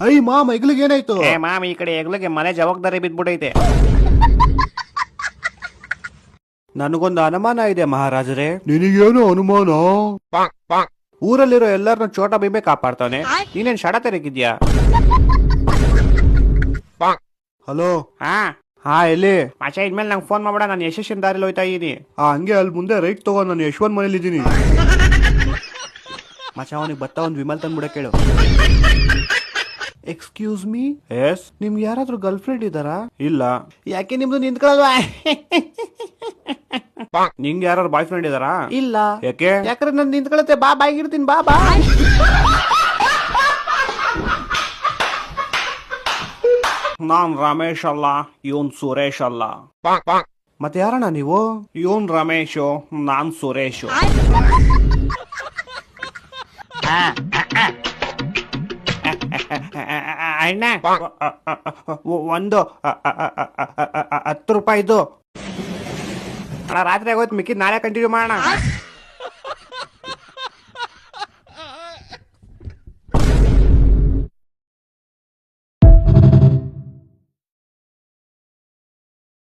I ಮಾಮ ಹೆಗ್ಲಿಗೆ ಏನಾಯ್ತು? ಏ ಮಾಮ್, ಈ ಕಡೆ ಹೆಗ್ಲಿಗೆ ಮನೆ ಜವಾಬ್ದಾರಿ ಬಿದ್ಬಿಟ್ಟೈತೆ. ನನಗೊಂದು ಅನುಮಾನ ಇದೆ ಮಹಾರಾಜರೇ. ನಿನಗೇನು ಅನುಮಾನ? ಊರಲ್ಲಿರೋ ಎಲ್ಲರನ್ನ ಚೋಟ ಭೀಮೆ ಕಾಪಾಡ್ತಾನೆ, ನೀನೇನ್ ಶಡ ತೆರಗಿದ್ಯಾ? ಹಲೋ. ಹಾ ಎಲ್ಲಿ? ಮಚ ಇದ್ಮೇಲೆ ನಂಗೆ ಫೋನ್ ಮಾಡ್ಬೇಡ, ನಾನು ಯಶಸ್ವಿನ ದಾರಿಲಿ ಹೋಯ್ತಾ ಇದೀನಿ. ಹಂಗೆ ಅಲ್ಲಿ ಮುಂದೆ ರೈಟ್ ತಗೋ, ನಾನು ಯಶವಂತ್ ಮನೇಲಿ ಇದ್ದೀನಿ. ಮಚ ಅವನಿಗೆ ಬತ್ತ ಒಂದು ವಿಮಲ್ ತಂದ್ಬಿಡ ಕೇಳು. Excuse me. ಎಸ್. ನಿಮ್ಗೆ ಯಾರಾದ್ರೂ ಗರ್ಲ್ ಫ್ರೆಂಡ್ ಇದ್ದಾರಾ? ಇಲ್ಲ. ಯಾಕೆ ನಿಮ್ದು ನಿಂತ್ಕೊಳ್ಳಲ್ವಾ? ನಿಂಗೆ ಯಾರು ಬಾಯ್ ಫ್ರೆಂಡ್ ಇದಾರಾ? ಇಲ್ಲ. ಯಾಕೆ? ಯಾಕಂದ್ರೆ ನಾನು ನಿಂತ್ಕೊಳತ್ತೆ. ಬಾ ಬಾಯಿಗಿರ್ತೀನಿ, ಬಾ ಬಾ. ನಾನ್ ರಮೇಶ್ ಅಲ್ಲ, ಇವನ್ ಸುರೇಶ್ ಅಲ್ಲ. ಮತ್ತೆ ಯಾರಣ್ಣ ನೀವು? ಇವನ್ ರಮೇಶು, ನಾನ್ ಸುರೇಶು. ಅಣ್ಣ, ಒಂದು 10 ರೂಪಾಯಿದು. ರಾತ್ರಿ ಆಗೋಯ್ತು, ಮಿಕ್ಕಿದ್ ನಾಳೆ ಕಂಟಿನ್ಯೂ ಮಾಡೋಣ.